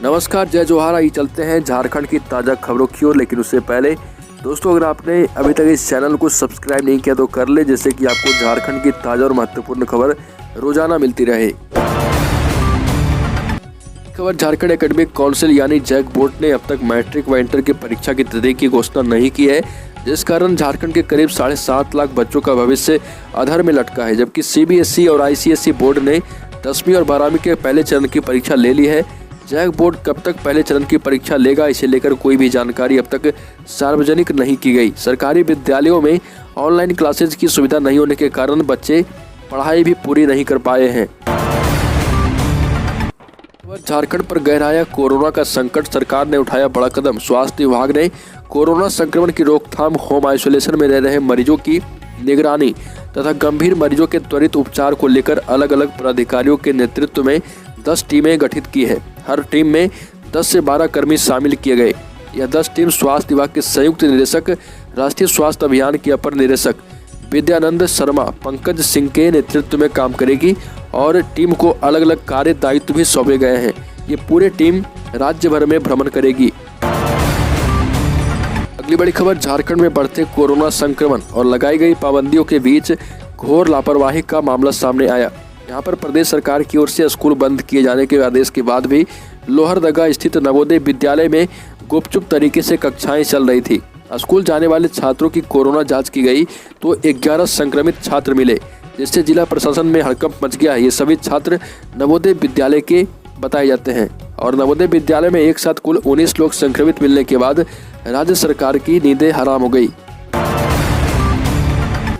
नमस्कार, जय जोहार। आइए चलते हैं झारखंड की ताज़ा खबरों की ओर। लेकिन उससे पहले दोस्तों, अगर आपने अभी तक इस चैनल को सब्सक्राइब नहीं किया तो कर ले, जिससे कि आपको झारखंड की ताज़ा और महत्वपूर्ण खबर रोजाना मिलती रहे। खबर, झारखंड एकेडमिक काउंसिल यानी जैक बोर्ड ने अब तक मैट्रिक व इंटर की परीक्षा की तिथि की घोषणा नहीं की है, जिस कारण झारखंड के करीब 7.5 लाख बच्चों का भविष्य अधर में लटका है। जबकि सीबीएसई और आईसीएसई बोर्ड ने 10वीं और 12वीं के पहले चरण की परीक्षा ले ली है। जैक बोर्ड कब तक पहले चरण की परीक्षा लेगा, इसे लेकर कोई भी जानकारी अब तक सार्वजनिक नहीं की गई। सरकारी विद्यालयों में ऑनलाइन क्लासेज की सुविधा नहीं होने के कारण बच्चे पढ़ाई भी पूरी नहीं कर पाए हैं। झारखंड पर गहराया कोरोना का संकट, सरकार ने उठाया बड़ा कदम। स्वास्थ्य विभाग ने कोरोना संक्रमण की रोकथाम, होम आइसोलेशन में रह रहे मरीजों की निगरानी तथा गंभीर मरीजों के त्वरित उपचार को लेकर अलग अलग पदाधिकारियों के नेतृत्व में 10 टीमें गठित की है। हर टीम में 10 से 12 कर्मी शामिल किए गए। यह 10 टीम स्वास्थ्य विभाग के संयुक्त निदेशक, राष्ट्रीय स्वास्थ्य अभियान के अपर निदेशक विद्यानंद शर्मा, पंकज सिंह के नेतृत्व में काम करेगी और टीम को अलग अलग कार्य दायित्व भी सौंपे गए हैं। ये पूरी टीम राज्य भर में भ्रमण करेगी। अगली बड़ी खबर, झारखंड में बढ़ते कोरोना संक्रमण और लगाई गई पाबंदियों के बीच घोर लापरवाही का मामला सामने आया। यहाँ पर प्रदेश सरकार की ओर से स्कूल बंद किए जाने के आदेश के बाद भी लोहरदगा स्थित नवोदय विद्यालय में गुपचुप तरीके से कक्षाएं चल रही थी। स्कूल जाने वाले छात्रों की कोरोना जांच की गई तो 11 संक्रमित छात्र मिले, जिससे जिला प्रशासन में हड़कंप मच गया। ये सभी छात्र नवोदय विद्यालय के बताए जाते हैं और नवोदय विद्यालय में एक साथ कुल 19 लोग संक्रमित मिलने के बाद राज्य सरकार की नींदें हराम हो गई।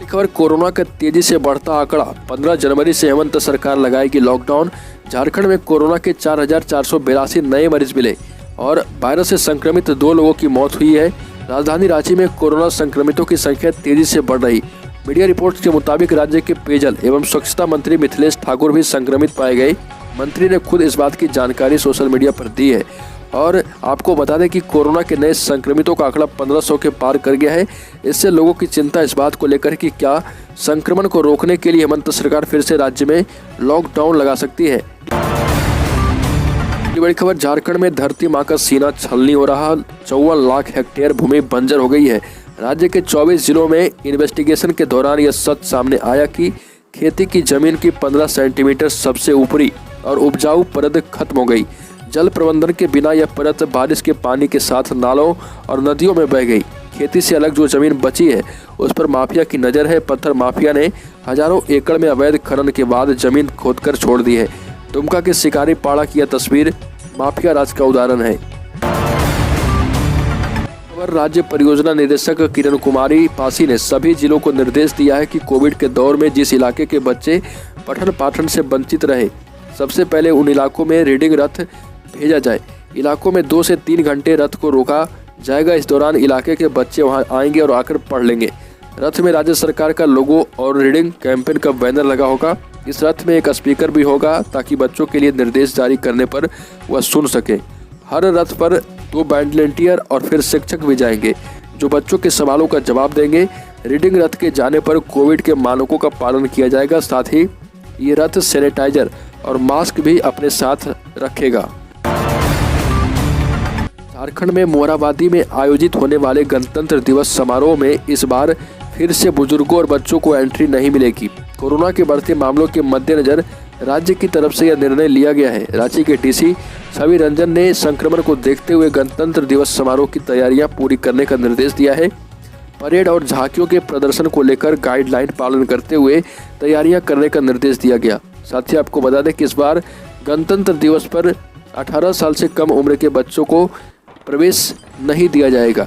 खबर, कोरोना का तेजी से बढ़ता आंकड़ा, 15 जनवरी से हेमंत सरकार लगाएगी लॉकडाउन। झारखंड में कोरोना के 4,482 नए मरीज मिले और वायरस से संक्रमित 2 लोगों की मौत हुई है। राजधानी रांची में कोरोना संक्रमितों की संख्या तेजी से बढ़ रही। मीडिया रिपोर्ट्स के मुताबिक राज्य के पेयजल एवं स्वच्छता मंत्री मिथिलेश ठाकुर भी संक्रमित पाए गए। मंत्री ने खुद इस बात की जानकारी सोशल मीडिया पर दी है। और आपको बता दें कि कोरोना के नए संक्रमितों का आंकड़ा 1500 के पार कर गया है। इससे लोगों की चिंता इस बात को लेकर कि क्या संक्रमण को रोकने के लिए हेमंत सरकार फिर से राज्य में लॉकडाउन लगा सकती है। बड़ी खबर, झारखंड में धरती मां का सीना छलनी हो रहा। 54 लाख हेक्टेयर भूमि बंजर हो गई है। राज्य के 24 जिलों में इन्वेस्टिगेशन के दौरान यह सच सामने आया कि खेती की जमीन की 15 सेंटीमीटर सबसे ऊपरी और उपजाऊ परत खत्म हो गई। जल प्रबंधन के बिना यह परत बारिश के पानी के साथ नालों और नदियों में बह गई। खेती से अलग जो जमीन बची है उस पर माफिया की नज़र है। पत्थर माफिया ने हजारों एकड़ में अवैध खनन के बाद जमीन खोदकर छोड़ दी है। दुमका के शिकारी पाड़ा की यह तस्वीर माफिया राज का उदाहरण है। राज्य परियोजना निदेशक किरण कुमारी पासी ने सभी जिलों को निर्देश दिया है कि कोविड के दौर में जिस इलाके के बच्चे पठन पाठन से वंचित रहे, सबसे पहले उन इलाकों में रीडिंग रथ भेजा जाए। इलाकों में 2 से 3 घंटे रथ को रोका जाएगा। इस दौरान इलाके के बच्चे वहां आएंगे और आकर पढ़ लेंगे। रथ में राज्य सरकार का लोगो और रीडिंग कैंपेन का बैनर लगा होगा। इस रथ में एक स्पीकर भी होगा ताकि बच्चों के लिए निर्देश जारी करने पर वह सुन सके। हर रथ पर 2 वॉलंटियर और फिर शिक्षक भी जाएंगे जो बच्चों के सवालों का जवाब देंगे। रीडिंग रथ के जाने पर कोविड के मानकों का पालन किया जाएगा। साथ ही ये रथ सैनिटाइजर और मास्क भी अपने साथ रखेगा। झारखंड में मोरहाबादी में आयोजित होने वाले गणतंत्र दिवस समारोह में इस बार फिर से बुजुर्गों और बच्चों को एंट्री नहीं मिलेगी। कोरोना के बढ़ते मामलों के मद्देनजर राज्य की तरफ से यह निर्णय लिया गया है। रांची के डीसी छवि रंजन ने संक्रमण को देखते हुए गणतंत्र दिवस समारोह की तैयारियां पूरी करने का निर्देश दिया है। परेड और झांकियों के प्रदर्शन को लेकर गाइडलाइन पालन करते हुए तैयारियां करने का निर्देश दिया गया। साथ ही आपको बता दें कि इस बार गणतंत्र दिवस पर 18 साल से कम उम्र के बच्चों को प्रवेश नहीं दिया जाएगा।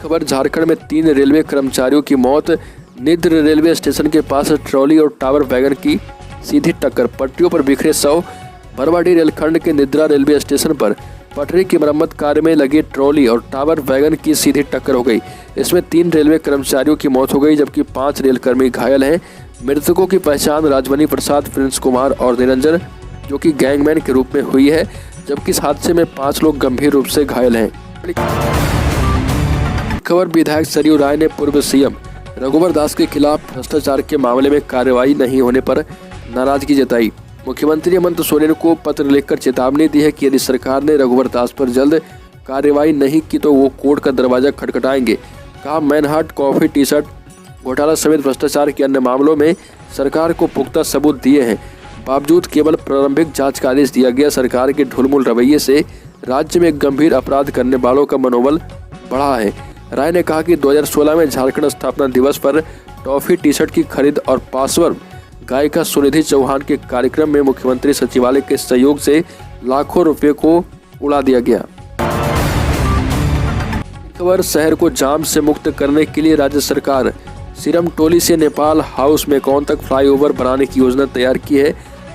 खबर, झारखंड में 3 रेलवे कर्मचारियों की मौत। निद्र रेलवे स्टेशन के पास ट्रॉली और टावर वैगन की सीधी टक्कर, पटरियों पर बिखरे शव। बरवाडी रेलखंड के निद्रा रेलवे स्टेशन पर पटरी की मरम्मत कार्य में लगी ट्रॉली और टावर वैगन की सीधी टक्कर हो गई। इसमें 3 रेलवे कर्मचारियों की मौत हो गई जबकि 5 रेलकर्मी घायल हैं। मृतकों की पहचान राजमणि प्रसाद, प्रिंस कुमार और निरंजन जो कि गैंगमैन के रूप में हुई है, जबकि इस हादसे में 5 लोग गंभीर रूप से घायल हैं। खबर, विधायक सरयू राय ने पूर्व सीएम रघुवर दास के खिलाफ भ्रष्टाचार के मामले में कार्रवाई नहीं होने पर नाराजगी जताई। मुख्यमंत्री हेमंत सोरेन को पत्र लिखकर चेतावनी दी है कि यदि सरकार ने रघुवर दास पर जल्द कार्रवाई नहीं की तो वो कोर्ट का दरवाजा खटखटाएंगे। कहा, मैनहट्ट कॉफी टी शर्ट घोटाला समेत भ्रष्टाचार के अन्य मामलों में सरकार को पुख्ता सबूत दिए हैं, बावजूद केवल प्रारंभिक जांच का आदेश दिया गया। सरकार के ढुलमुल रवैये से राज्य में गंभीर अपराध करने वालों का मनोबल बढ़ा है। राय ने कहा कि 2016 में झारखंड स्थापना दिवस पर टॉफी टी शर्ट की खरीद और पार्श्व गायिका सुनिधि चौहान के कार्यक्रम में मुख्यमंत्री सचिवालय के सहयोग से लाखों रुपए को उड़ा दिया गया। खबर, शहर को जाम से मुक्त करने के लिए राज्य सरकार सिरमटोली से नेपाल हाउस मेकॉन तक फ्लाईओवर बनाने की योजना तैयार की है।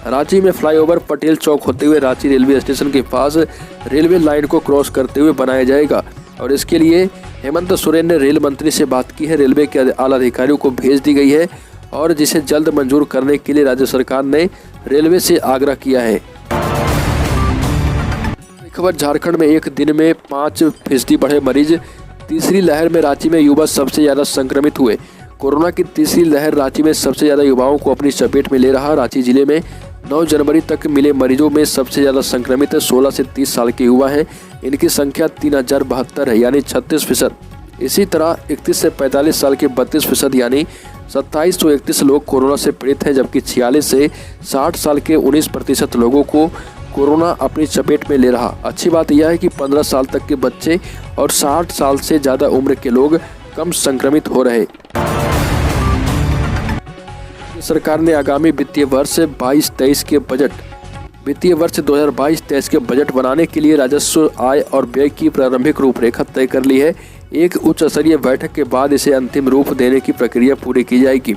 रांची में फ्लाईओवर पटेल चौक होते हुए रांची रेलवे स्टेशन के पास रेलवे लाइन को क्रॉस करते हुए बनाया जाएगा और इसके लिए हेमंत सोरेन ने रेल मंत्री से बात की है। रेलवे के आला अधिकारियों को भेज दी गई है और जिसे जल्द मंजूर करने के लिए राज्य सरकार ने रेलवे से आग्रह किया है। खबर, झारखंड में एक दिन में 5% बढ़े मरीज। तीसरी लहर में रांची में युवा सबसे ज्यादा संक्रमित हुए। कोरोना की तीसरी लहर रांची में सबसे ज्यादा युवाओं को अपनी चपेट में ले रहा। रांची जिले में 9 जनवरी तक मिले मरीजों में सबसे ज्यादा संक्रमित 16 से 30 साल के युवा हैं। इनकी संख्या 3072 है यानी 36%। इसी तरह 31 से 45 साल के 32% यानी 2731 लोग कोरोना से पीड़ित हैं, जबकि 46 से 60 साल के 19% लोगों को कोरोना अपनी चपेट में ले रहा। अच्छी बात यह है कि 15 साल तक के बच्चे और 60 साल से ज़्यादा उम्र के लोग कम संक्रमित हो रहे। सरकार ने आगामी वित्तीय वर्ष 22-23 के बजट वित्तीय वर्ष 2022-23 के बजट बनाने के लिए राजस्व, आय और व्यय की प्रारंभिक रूपरेखा तय कर ली है। एक उच्च स्तरीय बैठक के बाद इसे अंतिम रूप देने की प्रक्रिया पूरी की जाएगी।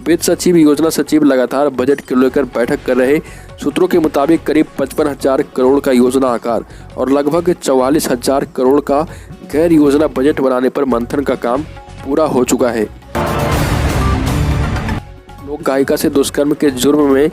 वित्त सचिव, योजना सचिव लगातार बजट को लेकर बैठक कर रहे। सूत्रों के मुताबिक करीब 55,000 करोड़ का योजना आकार और लगभग 44,000 करोड़ का गैर योजना बजट बनाने पर मंथन का काम पूरा हो चुका है। लोक गायिका से दुष्कर्म के जुर्म में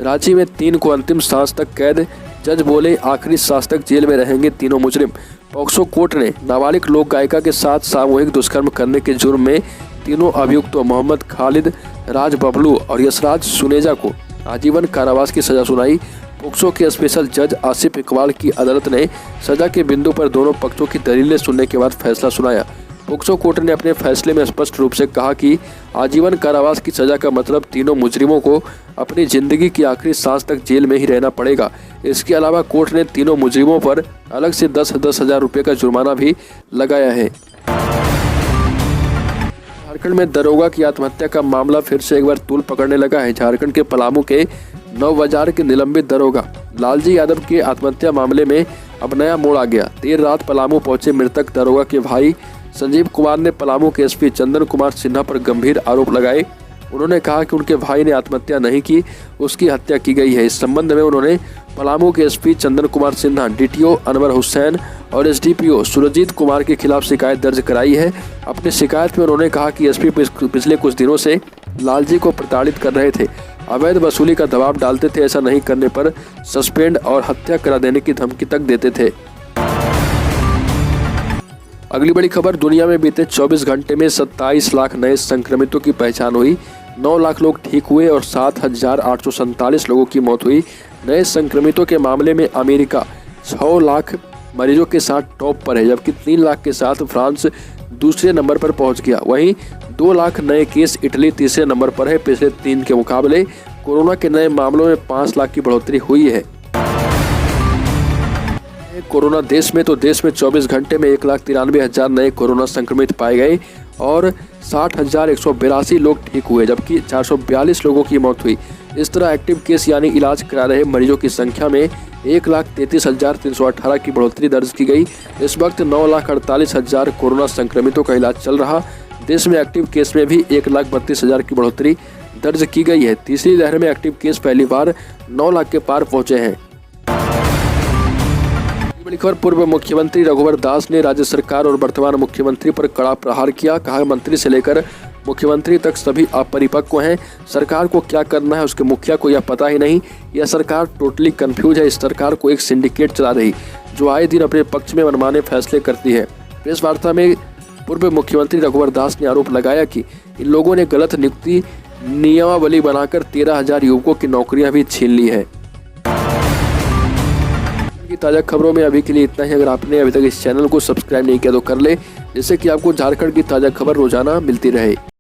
रांची में 3 को अंतिम सांस तक कैद। जज बोले, आखिरी सांस तक जेल में रहेंगे तीनों मुजरिम। पॉक्सो कोर्ट ने नाबालिग लोक गायिका के साथ सामूहिक दुष्कर्म करने के जुर्म में तीनों अभियुक्तों मोहम्मद खालिद, राज बबलू और यशराज सुनेजा को आजीवन कारावास की सजा सुनाई। पॉक्सो के स्पेशल जज आसिफ इकबाल की अदालत ने सजा के बिंदु पर दोनों पक्षों की दलीलें सुनने के बाद फैसला सुनाया। पॉक्सो कोर्ट ने अपने फैसले में स्पष्ट रूप से कहा कि आजीवन कारावास की सजा का मतलब तीनों मुजरिमों को अपनी जिंदगी की आखिरी सांस तक जेल में ही रहना पड़ेगा। इसके अलावा कोर्ट ने तीनों मुजरिमों पर अलग से 10,000 रुपये का जुर्माना भी लगाया है। झारखंड में दरोगा की आत्महत्या का मामला फिर से एक बार तूल पकड़ने लगा है। झारखंड के पलामू के 9 बाजार के निलंबित दरोगा लालजी यादव के आत्महत्या मामले में अब नया मोड़ आ गया। देर रात पलामू पहुंचे मृतक दरोगा के भाई संजीव कुमार ने पलामू के एसपी चंदन कुमार सिन्हा पर गंभीर आरोप लगाए। उन्होंने कहा कि उनके भाई ने आत्महत्या नहीं की, उसकी हत्या की गई है। इस संबंध में उन्होंने पलामू के एसपी चंदन कुमार सिन्हा, डीटीओ अनवर हुसैन और एसडीपीओ सुरजीत कुमार के खिलाफ शिकायत दर्ज कराई है। अपनी शिकायत में उन्होंने कहा कि एसपी पिछले कुछ दिनों से लालजी को प्रताड़ित कर रहे थे, अवैध वसूली का दबाव डालते थे, ऐसा नहीं करने पर सस्पेंड और हत्या करा देने की धमकी तक देते थे। अगली बड़ी खबर, दुनिया में बीते 24 घंटे में 27 लाख नए संक्रमितों की पहचान हुई। 9 लाख लोग ठीक हुए और 7,847 लोगों की मौत हुई। नए संक्रमितों के मामले में अमेरिका 6 लाख मरीजों के साथ टॉप पर है, जबकि 3 लाख के साथ फ्रांस दूसरे नंबर पर पहुंच गया। वहीं 2 लाख नए केस इटली तीसरे नंबर पर है। पिछले 3 के मुकाबले कोरोना के नए मामलों में 5 लाख की बढ़ोतरी हुई है। कोरोना देश में 24 घंटे में 1,93,000 नए कोरोना संक्रमित पाए गए और 60,182 लोग ठीक हुए, जबकि 442 लोगों की मौत हुई। इस तरह एक्टिव केस यानी इलाज करा रहे मरीजों की संख्या में 1,33,318 की बढ़ोतरी दर्ज की गई। इस वक्त 9,48,000 कोरोना संक्रमितों का इलाज चल रहा। देश में एक्टिव केस में भी 1,32,000 की बढ़ोतरी दर्ज की गई है। तीसरी लहर में एक्टिव केस पहली बार 9 लाख के पार पहुंचे हैं। खबर, पूर्व मुख्यमंत्री रघुवर दास ने राज्य सरकार और वर्तमान मुख्यमंत्री पर कड़ा प्रहार किया। कहा, मंत्री से लेकर मुख्यमंत्री तक सभी अपरिपक्व हैं। सरकार को क्या करना है उसके मुखिया को यह पता ही नहीं। यह सरकार टोटली कंफ्यूज है। इस सरकार को एक सिंडिकेट चला रही जो आए दिन अपने पक्ष में मनमाने फैसले करती है। प्रेस वार्ता में पूर्व मुख्यमंत्री रघुवर दास ने आरोप लगाया कि इन लोगों ने गलत नियुक्ति नियमावली बनाकर 13,000 युवकों की नौकरियां भी छीन ली है। की ताज़ा खबरों में अभी के लिए इतना ही। अगर आपने अभी तक इस चैनल को सब्सक्राइब नहीं किया तो कर ले, जिससे कि आपको झारखंड की ताज़ा खबर रोजाना मिलती रहे।